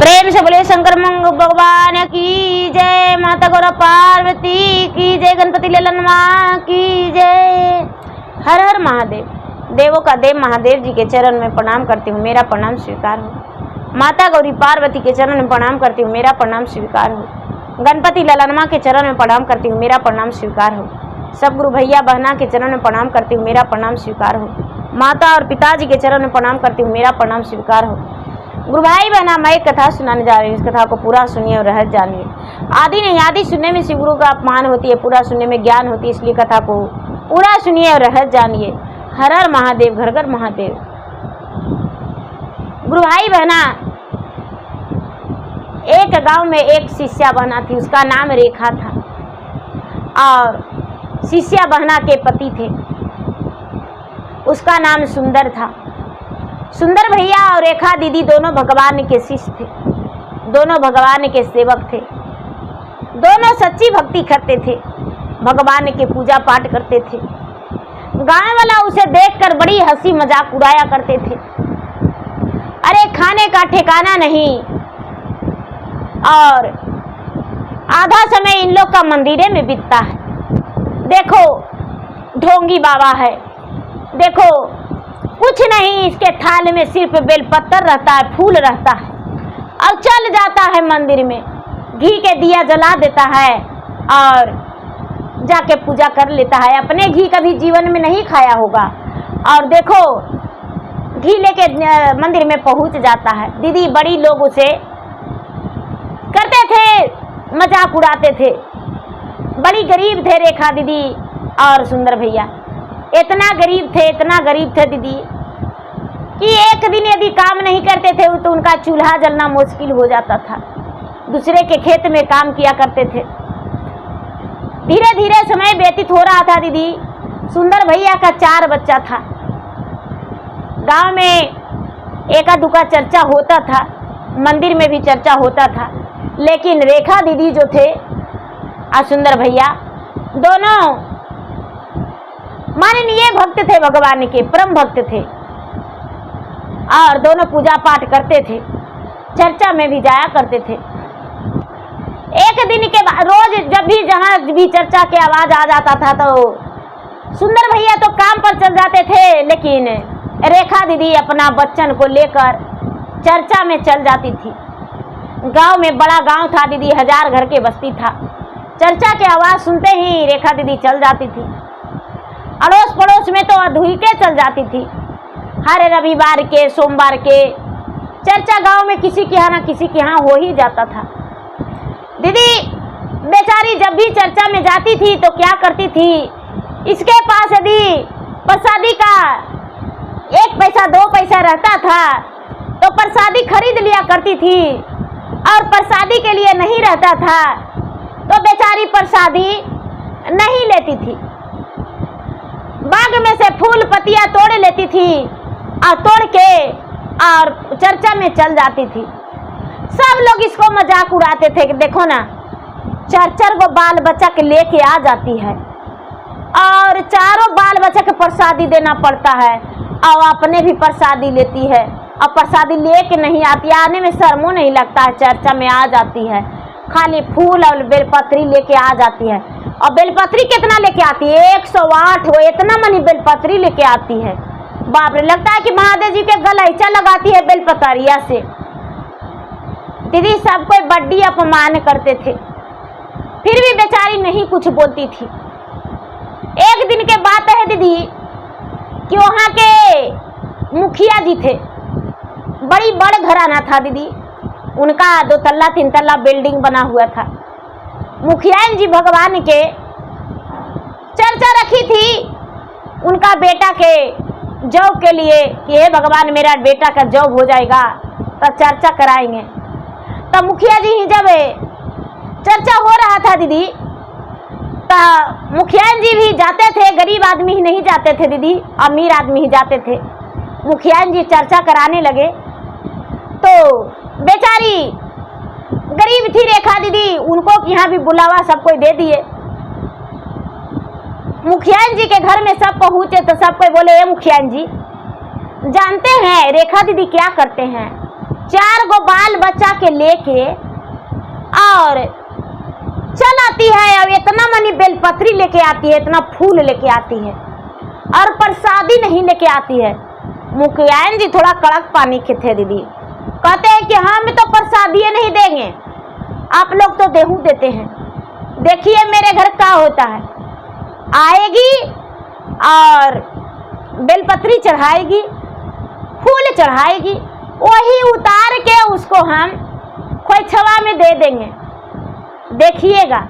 प्रेम से बोले शंकर मंग भगवान की जय, माता गौरा पार्वती की जय, गणपति ललनवा की जय। हर हर महादेव। देवों का देव महादेव जी के चरण में प्रणाम करती हूँ, मेरा प्रणाम स्वीकार हो। माता गौरी पार्वती के चरण में प्रणाम करती हूँ, मेरा प्रणाम स्वीकार हो। गणपति ललनवा के चरण में प्रणाम करती हूँ, मेरा प्रणाम स्वीकार हो। सब गुरु भैया बहना के चरण में प्रणाम करती हूँ, मेरा प्रणाम स्वीकार हो। माता और पिताजी के चरण में प्रणाम करती हूँ, मेरा प्रणाम स्वीकार हो। गुरु भाई बहना, मैं एक कथा सुनाने जा रही हूँ, इस कथा को पूरा सुनिए और रहस्य जानिए। आदि नहीं आदि सुनने में शिव गुरु का अपमान होती है, पूरा सुनने में ज्ञान होती है, इसलिए कथा को पूरा सुनिए और रहस्य जानिए। हर हर महादेव, घर घर महादेव। गुरु भाई बहना, एक गांव में एक शिष्या बहना थी, उसका नाम रेखा था और शिष्या बहना के पति थे, उसका नाम सुंदर था। सुंदर भैया और रेखा दीदी दोनों भगवान के शिष्य थे, दोनों भगवान के सेवक थे, दोनों सच्ची भक्ति करते थे, भगवान के पूजा पाठ करते थे। गाँव वाला उसे देखकर बड़ी हंसी मजाक उड़ाया करते थे। अरे खाने का ठिकाना नहीं और आधा समय इन लोग का मंदिरे में बीतता है। देखो ढोंगी बाबा है, देखो कुछ नहीं, इसके थाल में सिर्फ बेलपत्तर रहता है, फूल रहता है और चल जाता है मंदिर में, घी के दिया जला देता है और जाके पूजा कर लेता है। अपने घी कभी जीवन में नहीं खाया होगा और देखो घी लेके मंदिर में पहुंच जाता है। दीदी बड़ी लोग उसे करते थे, मजाक उड़ाते थे। बड़ी गरीब थे रेखा दीदी और सुंदर भैया, इतना गरीब थे दीदी कि एक दिन यदि काम नहीं करते थे तो उनका चूल्हा जलना मुश्किल हो जाता था। दूसरे के खेत में काम किया करते थे। धीरे धीरे समय व्यतीत हो रहा था दीदी। सुंदर भैया का 4 बच्चा था। गांव में एका दुका चर्चा होता था, मंदिर में भी चर्चा होता था, लेकिन रेखा दीदी जो थे और सुंदर भैया दोनों माननीय भक्त थे, भगवान के परम भक्त थे और दोनों पूजा पाठ करते थे, चर्चा में भी जाया करते थे। एक दिन के बाद रोज जब भी जहाँ भी चर्चा की आवाज आ जाता था तो सुंदर भैया तो काम पर चल जाते थे, लेकिन रेखा दीदी अपना बच्चन को लेकर चर्चा में चल जाती थी। गांव में बड़ा गांव था दीदी, 1000 घर के बस्ती था। चर्चा की आवाज सुनते ही रेखा दीदी चल जाती थी। अड़ोस पड़ोस में तो अधूके चल जाती थी। हर रविवार के सोमवार के चर्चा गांव में किसी के यहाँ ना किसी के यहाँ हो ही जाता था। दीदी बेचारी जब भी चर्चा में जाती थी तो क्या करती थी, इसके पास यदि प्रसादी का 1 पैसा 2 पैसा रहता था तो प्रसादी खरीद लिया करती थी और प्रसादी के लिए नहीं रहता था तो बेचारी प्रसादी नहीं लेती थी। बाग में से फूल पत्तियां तोड़ लेती थी और तोड़ के और चर्चा में चल जाती थी। सब लोग इसको मजाक उड़ाते थे कि देखो ना, चर्चा को बाल बच्चा के लेके आ जाती है और चारों बाल बच्चा के प्रसादी देना पड़ता है और अपने भी प्रसादी लेती है और प्रसादी लेके नहीं आती, आने में शर्मो नहीं लगता है, चर्चा में आ जाती है, खाली फूल और बेलपत्री लेके आ जाती है। और बेलपत्री कितना लेके आती है, 108 हो, इतना मनी बेलपत्री लेके आती है। बाप रे, लगता है कि महादेव जी के गलैचा लगाती है बेलपतरिया से। दीदी सब कोई बड्डी अपमान करते थे, फिर भी बेचारी नहीं कुछ बोलती थी। एक दिन के बात है दीदी कि वहाँ के मुखिया जी थे, बड़ी बड़ घराना था दीदी, उनका 2 तल्ला 3 तल्ला बिल्डिंग बना हुआ था। मुखिया जी भगवान के चर्चा रखी थी उनका बेटा के जॉब के लिए कि हे भगवान मेरा बेटा का जॉब हो जाएगा तो चर्चा कराएंगे। तो मुखिया जी ही जब चर्चा हो रहा था दीदी तो मुखिया जी भी जाते थे, गरीब आदमी ही नहीं जाते थे दीदी, अमीर आदमी ही जाते थे। मुखिया जी चर्चा कराने लगे तो बेचारी गरीब थी रेखा दीदी, उनको यहाँ भी बुलावा सब कोई दे दिए। मुखिया जी के घर में सब पहुँचे तो सब कोई बोले, मुखिया जी जानते हैं रेखा दीदी क्या करते हैं, 4 गो बाल बच्चा के लेके और चल आती है। अब इतना मनी बेलपत्री लेके आती है, इतना फूल लेके आती है और प्रसादी नहीं लेके आती है। मुखियान जी थोड़ा कड़क पानी के थे दीदी, कहते हैं कि हम तो प्रसादी नहीं देंगे, आप लोग तो देहू देते हैं। देखिए मेरे घर क्या होता है, आएगी और बेलपत्री चढ़ाएगी, फूल चढ़ाएगी, वही उतार के उसको हम खोइछवा में दे देंगे। देखिएगा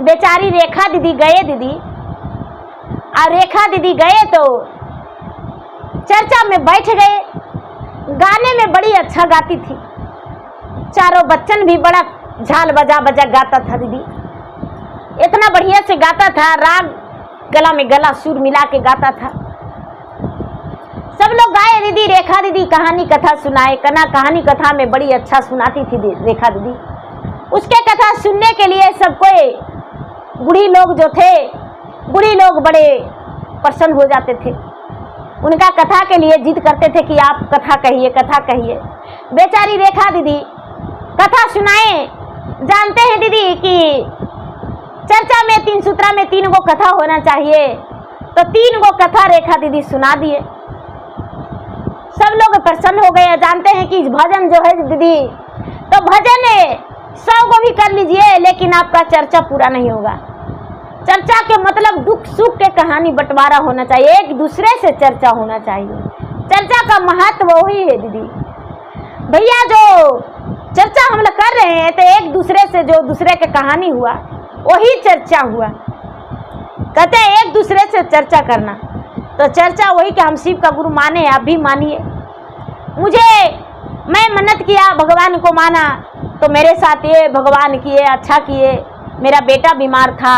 बेचारी रेखा दीदी गए दीदी, और रेखा दीदी गए तो चर्चा में बैठ गए। गाने में बड़ी अच्छा गाती थी, चारों बच्चन भी बड़ा झाल बजा बजा गाता था दीदी, इतना बढ़िया से गाता था, राग गला में गला सुर मिला के गाता था। सब लोग गाए दीदी, रेखा दीदी कहानी कथा सुनाए। कहानी कथा में बड़ी अच्छा सुनाती थी रेखा दीदी। उसके कथा सुनने के लिए सब कोई बूढ़ी लोग जो थे, बूढ़ी लोग बड़े प्रसन्न हो जाते थे, उनका कथा के लिए जिद करते थे कि आप कथा कहिए, कथा कहिए। बेचारी रेखा दीदी कथा सुनाए। जानते हैं दीदी कि चर्चा में 3 सूत्रा में 3 गो कथा होना चाहिए, तो 3 गो कथा रेखा दीदी सुना दिए। सब लोग प्रसन्न हो गए। जानते हैं कि भजन जो है दीदी, तो भजन 100 को भी कर लीजिए लेकिन आपका चर्चा पूरा नहीं होगा। चर्चा के मतलब दुख सुख के कहानी बंटवारा होना चाहिए, एक दूसरे से चर्चा होना चाहिए। चर्चा का महत्व वही है दीदी। भैया जो चर्चा हम लोग कर रहे हैं तो एक दूसरे से जो दूसरे के कहानी हुआ वही चर्चा हुआ। कहते हैं एक दूसरे से चर्चा करना, तो चर्चा वही कि हम शिव का गुरु माने, आप भी मानिए। मैं मन्नत किया, भगवान को माना, तो मेरे साथ ये भगवान किए, अच्छा किए। मेरा बेटा बीमार था,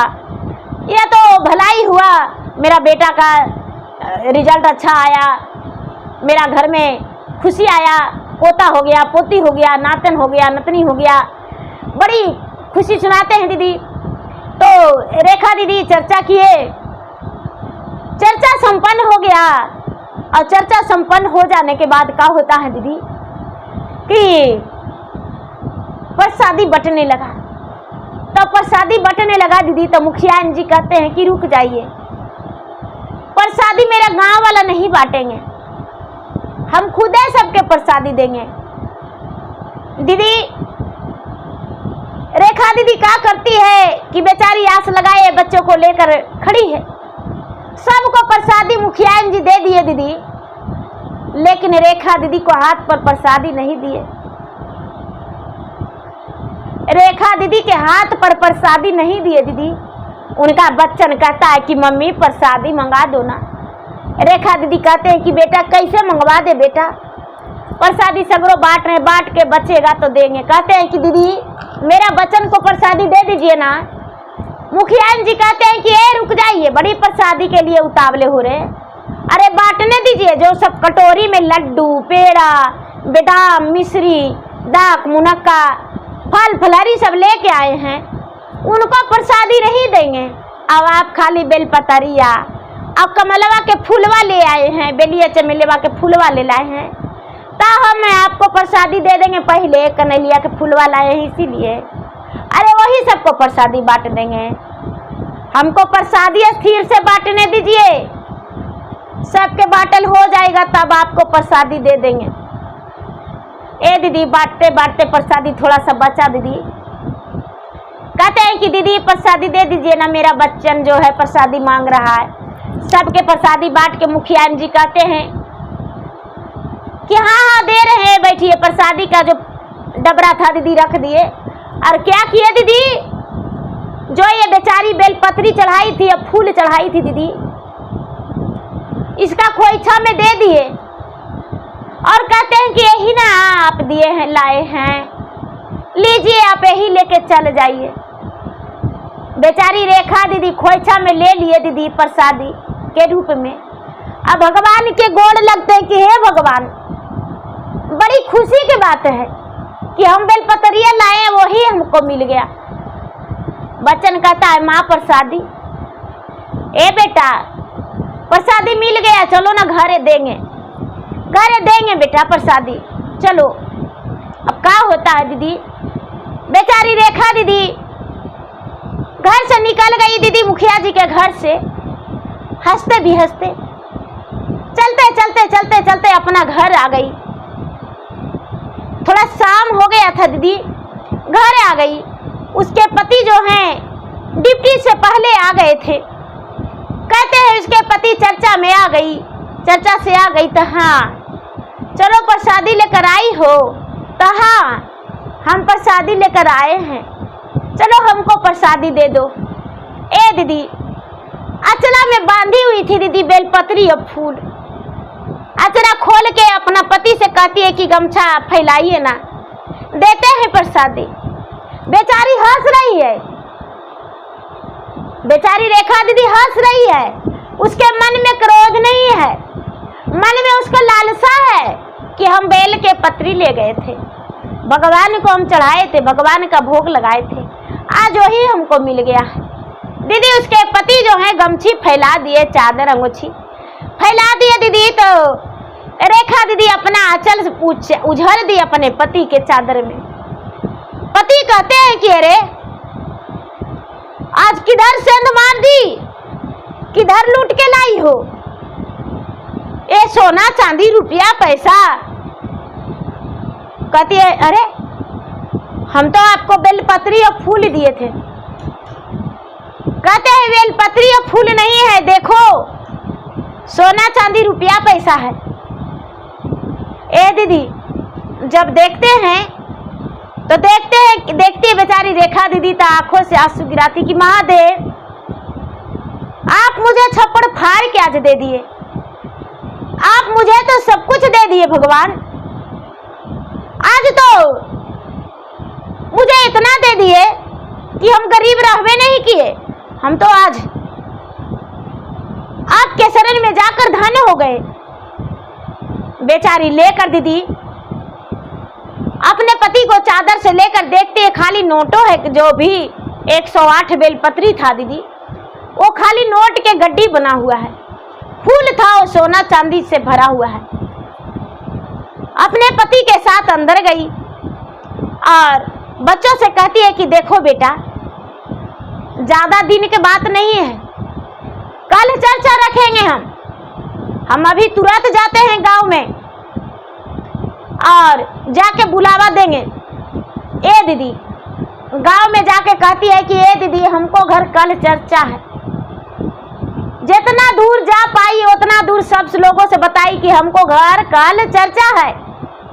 ये तो भलाई हुआ, मेरा बेटा का रिजल्ट अच्छा आया, मेरा घर में खुशी आया, पोता हो गया, पोती हो गया, नातन हो गया, नतनी हो गया, बड़ी खुशी सुनाते हैं दीदी। तो रेखा दीदी चर्चा किए, चर्चा संपन्न हो गया। और चर्चा संपन्न हो जाने के बाद क्या होता है दीदी कि प्रसादी बंटने लगा। तो प्रसादी बंटने लगा दीदी, तो मुखिया जी कहते हैं कि रुक जाइए, प्रसादी मेरा गांव वाला नहीं बांटेंगे, हम खुद ही सबके प्रसादी देंगे। दीदी रेखा दीदी क्या करती है कि बेचारी आस लगाए बच्चों को लेकर खड़ी है, सबको प्रसादी मुखिया जी दे दिए दीदी, लेकिन रेखा दीदी को हाथ पर प्रसादी नहीं दिए। रेखा दीदी के हाथ पर प्रसादी नहीं दिए दीदी। उनका बच्चन कहता है कि मम्मी प्रसादी मंगा दो ना। रेखा दीदी कहते हैं कि बेटा कैसे मंगवा दे बेटा, प्रसादी सगरों बांट रहे, बांट के बचेगा तो देंगे। कहते हैं कि दीदी मेरा बच्चन को प्रसादी दे दीजिए ना। मुखिया जी कहते हैं कि ए रुक जाइए, बड़ी प्रसादी के लिए उतावले हो रहे, अरे बांटने दीजिए। जो सब कटोरी में लड्डू, पेड़ा, बादाम, मिश्री, दाक, मुनक्का, फल फलहरी सब लेके आए हैं, उनको प्रसादी नहीं देंगे। अब आप खाली बेलपतरिया, अब कमलवा के फूलवा ले आए हैं, बेलिया चमेलवा के फूलवा ले लाए हैं, तो हम आपको प्रसादी दे देंगे। पहले कनैलिया के फूलवा लाए हैं इसीलिए, अरे वही सबको प्रसादी बांट देंगे। हमको प्रसादी स्थिर से बांटने दीजिए, सबके बाटल हो जाएगा तब आपको प्रसादी दे देंगे। ए दीदी बांटते बांटते प्रसादी थोड़ा सा बचा दीदी, कहते हैं कि दीदी प्रसादी दे दीजिए ना, मेरा बच्चन जो है प्रसादी मांग रहा है। सबके प्रसादी बांट के मुखिया जी कहते हैं कि हाँ हाँ दे रहे हैं, बैठिए। प्रसादी का जो डबरा था दीदी रख दिए, और क्या किए दीदी, जो ये बेचारी बेलपत्री चढ़ाई थी, अब फूल चढ़ाई थी दीदी, इसका खोइछा में दे दिए और कहते हैं कि यही ना आप दिए हैं, लाए हैं, लीजिए आप यही लेके चल जाइए। बेचारी रेखा दीदी खोइछा में ले लिए दीदी प्रसादी के रूप में। अब भगवान के गोड़ लगते हैं कि हे भगवान, बड़ी खुशी की बात है कि हम बेलपतरिया लाए, वही हमको मिल गया। बच्चन कहता है माँ प्रसादी, ए बेटा प्रसादी मिल गया, चलो ना घरे देंगे, घरे देंगे बेटा प्रसादी। चलो अब क्या होता है दीदी। बेचारी रेखा दीदी घर से निकल गई दीदी, मुखिया जी के घर से हंसते भी हंसते, चलते चलते चलते चलते अपना घर आ गई। थोड़ा शाम हो गया था दीदी, घर आ गई। उसके पति जो हैं ड्यूटी से पहले आ गए थे। कहते हैं उसके पति चर्चा में आ गई, चर्चा से आ गई तो हाँ चलो प्रसादी लेकर आई हो, तो हाँ हम प्रसादी लेकर आए हैं, चलो हमको प्रसादी दे दो। ए दीदी अचरा में बांधी हुई थी दीदी बेलपत्री और फूल, अचरा खोल के अपना पति से कहती है कि गमछा फैलाइए ना, देते हैं प्रसादी। बेचारी हंस रही है, बेचारी रेखा दीदी हंस रही है। उसके मन में क्रोध नहीं है, मन में उसका लालसा है कि हम बेल के पत्री ले गए थे, भगवान को हम चढ़ाए थे, भगवान का भोग लगाए थे, आज वही हमको मिल गया है। दीदी उसके पति जो है गमछी फैला दिए, चादर अंगोछी फैला दिए दीदी। तो रेखा दीदी अपना आंचल उझल दी अपने पति के चादर में। पति कहते हैं कि अरे आज किधर सेंध मार दी, किधर लूट के लाई हो, ये सोना चांदी रुपया पैसा। कहती है अरे हम तो आपको बेलपत्री और फूल दिए थे। कहते हैं बेलपत्री और फूल नहीं है, देखो सोना चांदी रुपया पैसा है। ए दीदी जब देखते हैं तो देखती है बेचारी रेखा दीदी तो आंखों से आंसू गिराती कि महादेव आप मुझे छप्पड़ फाड़ के आज दे दिए, आप मुझे तो सब कुछ दे दिए भगवान, आज तो मुझे इतना दे दिए कि हम गरीब रहबे नहीं किए, हम तो आज आपके शरण में जाकर धन्य हो गए। बेचारी लेकर दीदी अपने पति को चादर से लेकर देखते हैं खाली नोटों है, जो भी 108 बेलपत्री था दीदी वो खाली नोट के गड्डी बना हुआ है, फूल था वो सोना चांदी से भरा हुआ है। अपने पति के साथ अंदर गई और बच्चों से कहती है कि देखो बेटा ज्यादा दिन की बात नहीं है, कल चर्चा रखेंगे हम अभी तुरंत जाते हैं गांव में और जाके बुलावा देंगे। ए दीदी गांव में जाके कहती है कि ए दीदी हमको घर कल चर्चा है, जितना दूर जा पाई उतना दूर सब लोगों से बताई कि हमको घर कल चर्चा है,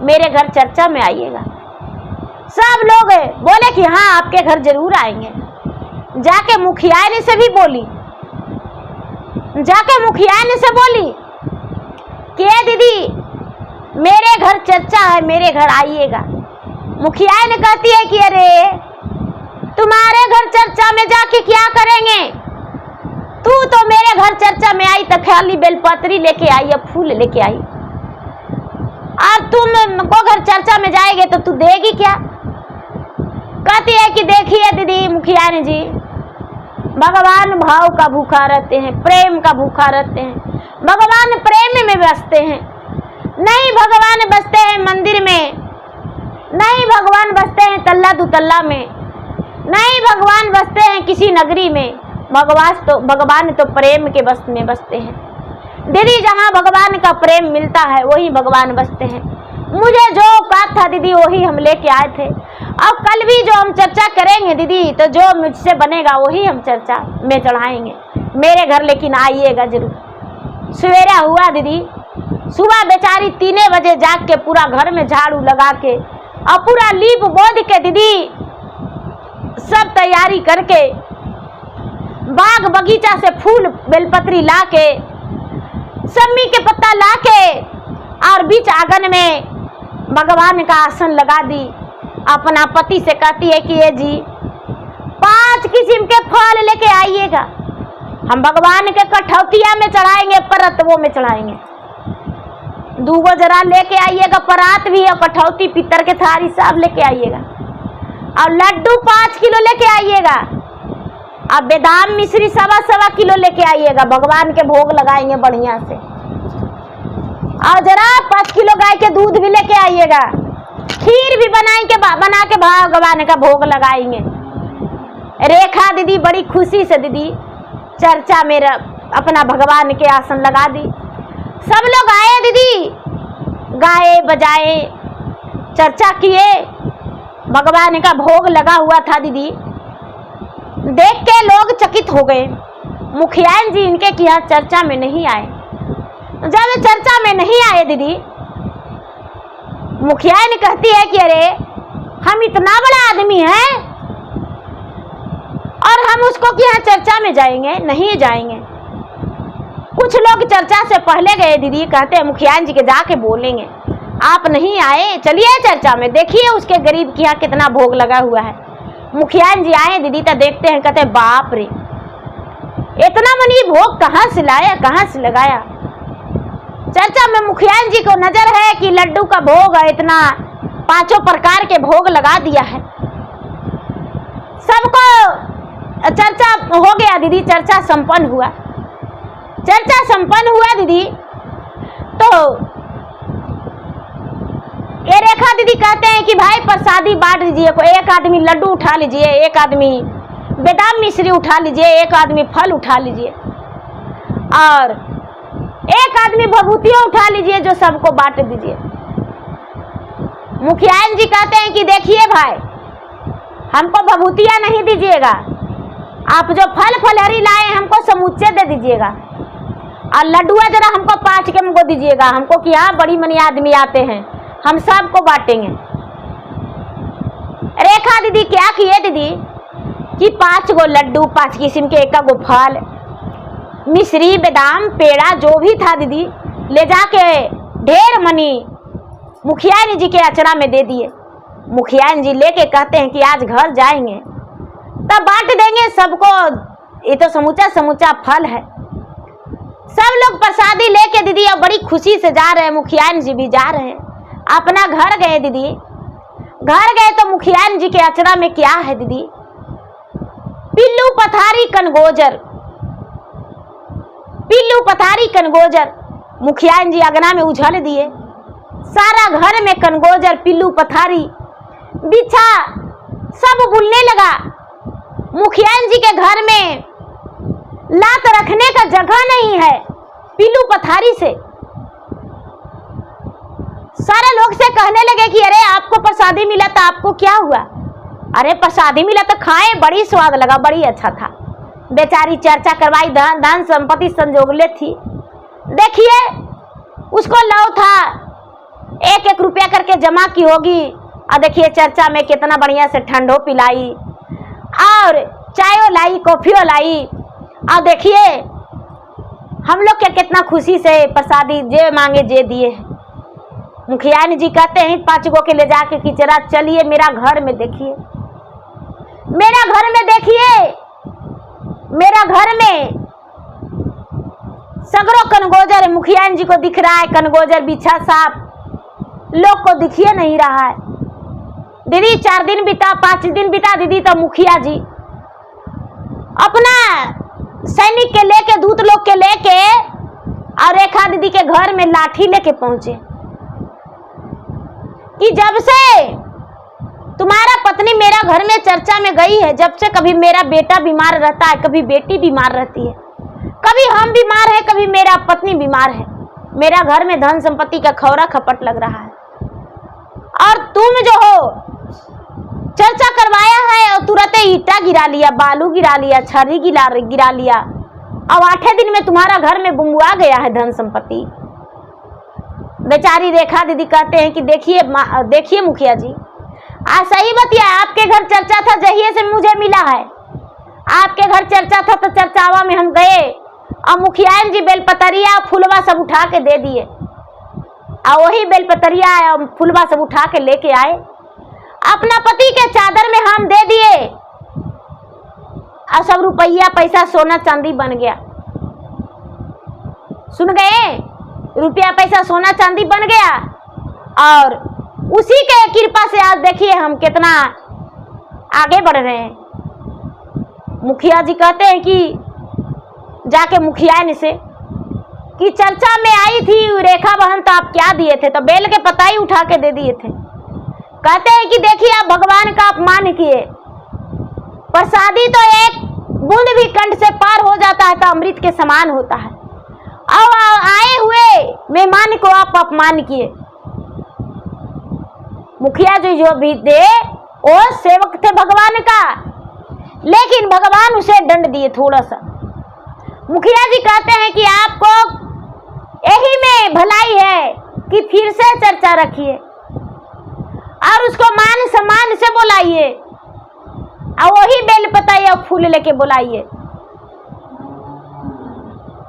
मेरे घर चर्चा में आइएगा। सब लोग बोले कि हाँ आपके घर जरूर आएंगे। जाके मुखिया ने से भी बोली, जाके मुखिया ने से बोली कि ए दीदी मेरे घर चर्चा है, मेरे घर आइएगा। मुखिया ने कहती है कि अरे तुम्हारे घर चर्चा में जाके क्या करेंगे, तू तो मेरे घर चर्चा में आई तो खाली बेलपत्री लेके आई या फूल लेके आई, और तुम को घर चर्चा में जाएंगे तो तू देगी क्या। कहती है कि देखिए दीदी मुखिया ने जी भगवान भाव का भूखा रहते हैं, प्रेम का भूखा रहते हैं, भगवान प्रेम में बसते हैं, नहीं भगवान बसते हैं मंदिर में, नहीं भगवान बसते हैं तल्ला दुतल्ला में, नहीं भगवान बसते हैं किसी नगरी में, भगवान तो प्रेम के बस में बसते हैं। दीदी जहाँ भगवान का प्रेम मिलता है वही भगवान बसते हैं। मुझे जो औकात था दीदी वही हम लेके आए थे, और कल भी जो हम चर्चा करेंगे दीदी तो जो मुझसे बनेगा वही हम चर्चा में चढ़ाएंगे, मेरे घर लेकिन आइएगा जरूर। सवेरा हुआ दीदी, सुबह बेचारी 3 बजे जाग के पूरा घर में झाड़ू लगा के और पूरा लीप बोध के दीदी सब तैयारी करके बाग बगीचा से फूल बेलपत्री ला के सम्मी के पत्ता ला के और बीच आंगन में भगवान का आसन लगा दी। अपना पति से कहती है कि ये जी 5 किस्म के फल लेके आइएगा, हम भगवान के कठौतिया में चढ़ाएंगे, परतवों में चढ़ाएंगे। 2 जरा लेके आइएगा, परात भी और कठौती पित्तर के थारी सब लेके आइएगा, और लड्डू 5 किलो लेके आइएगा, और बेदाम मिश्री 1.25 किलो लेके आइएगा, भगवान के भोग लगाएंगे बढ़िया से। और जरा 5 किलो गाय के दूध भी लेके आइएगा, खीर भी बना के भगवान का भोग लगाएंगे। रेखा दीदी बड़ी खुशी से दीदी चर्चा में अपना भगवान के आसन लगा दी। सब लोग आए दीदी, गाए बजाए, चर्चा किए, भगवान का भोग लगा हुआ था दीदी। देख के लोग चकित हो गए। मुखियान जी इनके कि यहाँ चर्चा में नहीं आए। जब चर्चा में नहीं आए दीदी, मुखियान कहती है कि अरे हम इतना बड़ा आदमी हैं और हम उसको कि यहाँ चर्चा में जाएंगे? नहीं जाएंगे। कुछ लोग चर्चा से पहले गए दीदी, कहते हैं मुखियान जी के जाके बोलेंगे, आप नहीं आए, चलिए चर्चा में, देखिए उसके गरीब के यहाँ कितना भोग लगा हुआ है। मुखियान जी आए दीदी तो देखते हैं, कहते हैं बाप रे, इतना मनी भोग कहाँ से लाया, कहाँ से लगाया। चर्चा में मुखियान जी को नजर है कि लड्डू का भोग है, इतना 5 प्रकार के भोग लगा दिया है। सबको चर्चा हो गया दीदी, चर्चा संपन्न हुआ। चर्चा संपन्न हुआ दीदी तो ये रेखा दीदी कहते हैं कि भाई प्रसादी बांट दीजिए, को एक आदमी लड्डू उठा लीजिए, एक आदमी बादाम मिश्री उठा लीजिए, एक आदमी फल उठा लीजिए और एक आदमी भभूतियाँ उठा लीजिए, जो सबको बांट दीजिए। मुखियान जी कहते हैं कि देखिए भाई, हमको भभूतियाँ नहीं दीजिएगा, आप जो फल फलहरी लाए हमको समूचे दे दीजिएगा और लड्डुआ जरा हमको 5 के हमको दीजिएगा, हमको कि यहाँ बड़ी मनी आदमी आते हैं, हम सबको बांटेंगे। रेखा दीदी क्या किए दीदी कि 5 गो लड्डू, 5 किस्म के, 1 गो फल, मिश्री, बादाम, पेड़ा जो भी था दीदी, ले जाके ढेर मनी मुखियान जी के अचरा में दे दिए। मुखियान जी लेके कहते हैं कि आज घर जाएंगे तब बांट देंगे सबको, ये तो समूचा समूचा फल है। सब लोग प्रसादी लेके दीदी अब बड़ी खुशी से जा रहे हैं, मुखियान जी भी जा रहे हैं। अपना घर गए दीदी, घर गए तो मुखियान जी के अचरा में क्या है दीदी, पिल्लू पथारी कनगोजर, पिल्लू पथारी कनगोजर। मुखियान जी अगना में उछल दिए, सारा घर में कनगोजर, पिल्लू पथारी, बिछा सब बुलने लगा। मुखियान जी के घर में लात रखने का जगह नहीं है, पिल्लू पथारी से। सारे लोग से कहने लगे कि अरे आपको प्रसादी मिला था, आपको क्या हुआ? अरे प्रसादी मिला तो खाए, बड़ी स्वाद लगा, बड़ी अच्छा था। बेचारी चर्चा करवाई, धन संपत्ति संजोगले थी। देखिए उसको लव था, 1-1 रुपया करके जमा की होगी और देखिए चर्चा में कितना बढ़िया से ठंडो पिलाई और चायो लाई, कॉफियो लाई और देखिए हम लोग के कितना खुशी से प्रसादी जे मांगे जे दिए। मुखियान जी कहते हैं 5 गो के ले जाके कि जरा चलिए मेरा घर में देखिए, मेरा घर में देखिए, मेरा घर में सगरो कनगोजर है। मुखियान जी को दिख रहा है कनगोजर बिछा साफ, लोग को दिखिए नहीं रहा है। दीदी 4 दिन बीता, 5 दिन बीता दीदी, तो मुखिया जी अपना सैनिक के लेके, दूत लोग के लेके और रेखा दीदी के घर में लाठी लेके पहुंचे कि जब से तुम्हारा पत्नी मेरा घर में चर्चा में गई है, जब से कभी मेरा बेटा बीमार रहता है, कभी बेटी बीमार रहती है, कभी हम बीमार है, कभी मेरा पत्नी बीमार है, मेरा घर में धन संपत्ति का खौरा खपट लग रहा है और तुम जो हो चर्चा करवाया है और तुरंत ईटा गिरा लिया, बालू गिरा लिया, छर्री गिरा लिया और 8 दिन में तुम्हारा घर में बुम्बुआ गया है धन संपत्ति। बेचारी रेखा दीदी कहते हैं कि देखिए मुखिया जी, आज सही बतिया, आपके घर चर्चा था जहिए से मुझे मिला है, आपके घर चर्चा था तो चर्चावा में हम गए और मुखियान जी बेलपतरिया फुलवा सब उठा के दे दिए और वही बेलपतरिया और फुलवा सब उठा के लेके आए, अपना पति के चादर में हम दे दिए और सब रुपया पैसा सोना चांदी बन गया। सुन गए, रुपया पैसा सोना चांदी बन गया और उसी के कृपा से आज देखिए हम कितना आगे बढ़ रहे हैं। मुखिया जी कहते हैं कि जाके मुखिया से कि चर्चा में आई थी रेखा बहन तो आप क्या दिए थे, तो बेल के पता ही उठा के दे दिए थे। कहते हैं कि देखिए आप भगवान का अपमान किए, प्रसादी तो एक बूंद भी कंठ से पार हो जाता है तो अमृत के समान होता है, और आए हुए मेहमान को आप अपमान किए। मुखिया जी जो भी थे वो सेवक थे भगवान का, लेकिन भगवान उसे दंड दिए थोड़ा सा। मुखिया जी कहते हैं कि आपको यही में भलाई है कि फिर से चर्चा रखिए और उसको मान सम्मान से बुलाइए, और वही बेलपता या फूल लेके बुलाइए।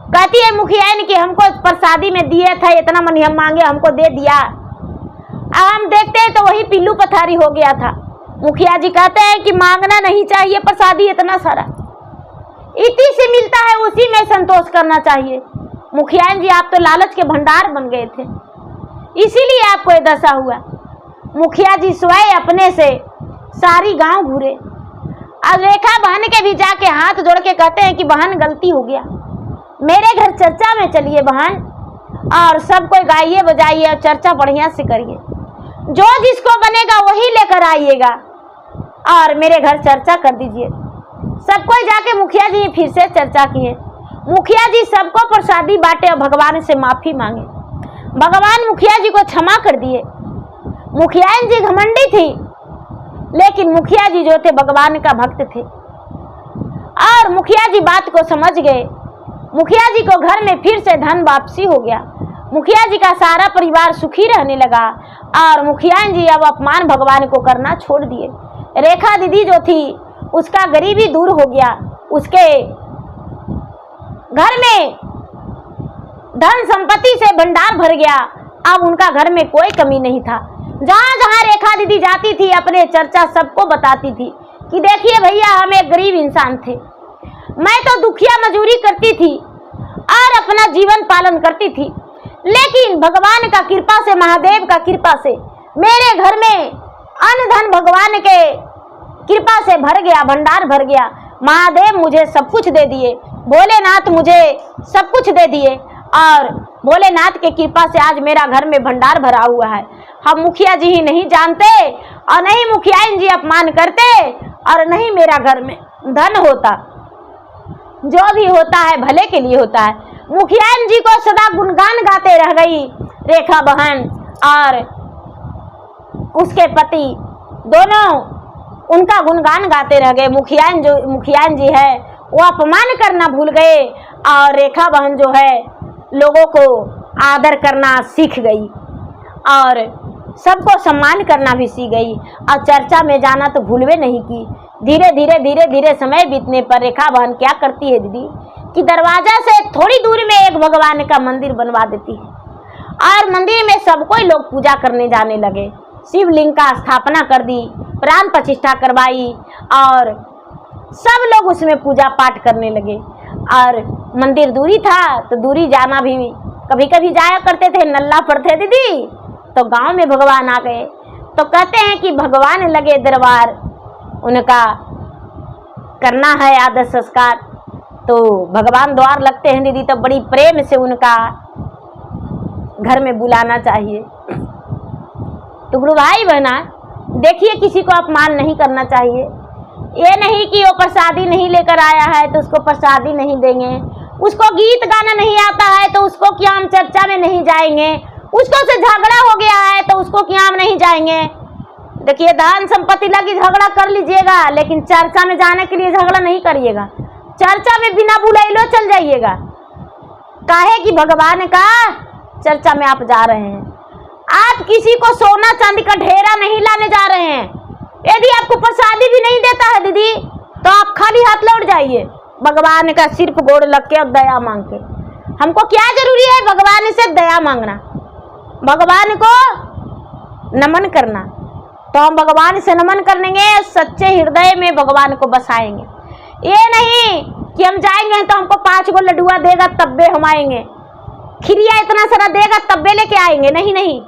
कहती है मुखिया ने कि हमको प्रसादी में दिए था, इतना मनी हम मांगे हमको दे दिया, अब हम देखते हैं तो वही पिल्लू पथारी हो गया था। मुखिया जी कहते हैं कि मांगना नहीं चाहिए प्रसादी इतना सारा, इतनी से मिलता है उसी में संतोष करना चाहिए। मुखिया जी आप तो लालच के भंडार बन गए थे, इसीलिए आपको ये दशा हुआ। मुखिया जी स्वयं अपने से सारी गांव घूरे और रेखा बहन के भी जाके हाथ जोड़ के कहते हैं कि बहन गलती हो गया, मेरे घर चर्चा में चलिए बहन, और सब कोई गाइए बजाइए और चर्चा बढ़िया से करिए, जो जिसको बनेगा वही लेकर आइएगा और मेरे घर चर्चा कर दीजिए। सब कोई जाके मुखिया जी फिर से चर्चा किए। मुखिया जी सबको प्रसादी बांटे और भगवान से माफी मांगे। भगवान मुखिया जी को क्षमा कर दिए। मुखिया जी घमंडी थी, लेकिन मुखिया जी जो थे भगवान का भक्त थे, और मुखिया जी बात को समझ गए। मुखिया जी को घर में फिर से धन वापसी हो गया। मुखिया जी का सारा परिवार सुखी रहने लगा, और मुखिया जी अब अपमान भगवान को करना छोड़ दिए। रेखा दीदी जो थी उसका गरीबी दूर हो गया, उसके घर में धन संपत्ति से भंडार भर गया, अब उनका घर में कोई कमी नहीं था। जहां जहां रेखा दीदी जाती थी अपने चर्चा सबको बताती थी कि देखिए भैया हम एक गरीब इंसान थे, मैं तो दुखिया मजदूरी करती थी और अपना जीवन पालन करती थी, लेकिन भगवान का कृपा से, महादेव का कृपा से मेरे घर में अन्न धन भगवान के कृपा से भर गया, भंडार भर गया। महादेव मुझे सब कुछ दे दिए, भोलेनाथ मुझे सब कुछ दे दिए, और भोलेनाथ के कृपा से आज मेरा घर में भंडार भरा हुआ है। हम मुखिया जी ही नहीं जानते और नहीं मुखिया जी अपमान करते और नहीं मेरा घर में धन होता। जो भी होता है भले के लिए होता है। मुखिया जी को सदा गुणगान गाते रह गई रेखा बहन और उसके पति, दोनों उनका गुणगान गाते रह गए। मुखिया जी है वो अपमान करना भूल गए, और रेखा बहन जो है लोगों को आदर करना सीख गई और सबको सम्मान करना भी सीख गई, और चर्चा में जाना तो भूलवे नहीं की। धीरे धीरे समय बीतने पर रेखा बहन क्या करती है दीदी कि दरवाजा से थोड़ी दूर में एक भगवान का मंदिर बनवा देती है, और मंदिर में सब कोई लोग पूजा करने जाने लगे। शिवलिंग का स्थापना कर दी, प्राण प्रतिष्ठा करवाई, और सब लोग उसमें पूजा पाठ करने लगे। और मंदिर दूरी था तो दूरी जाना भी कभी कभी जाया करते थे, नल्ला पड़ते दीदी तो गांव में भगवान आ गए। तो कहते हैं कि भगवान लगे दरबार, उनका करना है आदर संस्कार, तो भगवान द्वार लगते हैं दीदी तो बड़ी प्रेम से उनका घर में बुलाना चाहिए। तो गुरु भाई बहना देखिए, किसी को अपमान नहीं करना चाहिए। ये नहीं कि वो प्रसादी नहीं लेकर आया है तो उसको प्रसादी नहीं देंगे, उसको गीत गाना नहीं आता है तो उसको क्या हम चर्चा में नहीं जाएंगे, उसको से झगड़ा हो गया है तो उसको क्या हम नहीं जाएंगे। देखिए धन संपत्ति लगी झगड़ा कर लीजिएगा, लेकिन चर्चा में जाने के लिए झगड़ा नहीं करिएगा। चर्चा में बिना बुलाइलो चल जाइएगा, काहे कि भगवान का चर्चा में आप जा रहे हैं। आप किसी को सोना चांदी का ढेरा नहीं लाने जा रहे हैं। यदि आपको प्रसादी भी नहीं देता है दीदी तो आप खाली हाथ लौट जाइए, भगवान का सिर्फ गोड़ लग के और दया मांग के। हमको क्या जरूरी है भगवान से दया मांगना, भगवान को नमन करना। तो हम भगवान से नमन करेंगे, सच्चे हृदय में भगवान को बसाएंगे। ये नहीं कि हम जाएंगे तो हमको 5 गो लड्डुआ देगा तब्बे हम आएंगे, खिरिया इतना सारा देगा तब्बे लेके आएंगे। नहीं नहीं,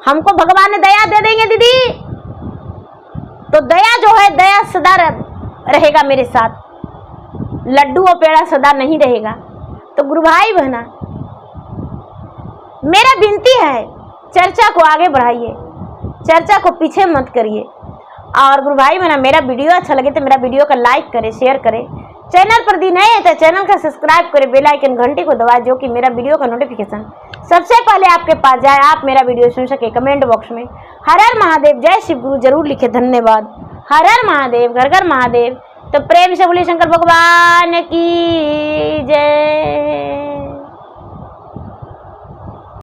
हमको भगवान ने दया दे देंगे दीदी, तो दया जो है दया सदा रहेगा मेरे साथ, लड्डू और पेड़ा सदा नहीं रहेगा। तो गुरु भाई बहना मेरा विनती है, चर्चा को आगे बढ़ाइए, चर्चा को पीछे मत करिए। और गुरु भाई बहन, मेरा वीडियो अच्छा लगे तो मेरा वीडियो का लाइक करें, शेयर करें। चैनल पर दी नए हैं तो चैनल का सब्सक्राइब करें, बेल आइकन घंटी को दबाएं, जो कि मेरा वीडियो का नोटिफिकेशन सबसे पहले आपके पास जाए, आप मेरा वीडियो सुन सके। कमेंट बॉक्स में हर हर महादेव, जय शिव गुरु जरूर लिखे। धन्यवाद। हर हर महादेव, घर घर महादेव। तो प्रेम से बोलिए शंकर भगवान की जय।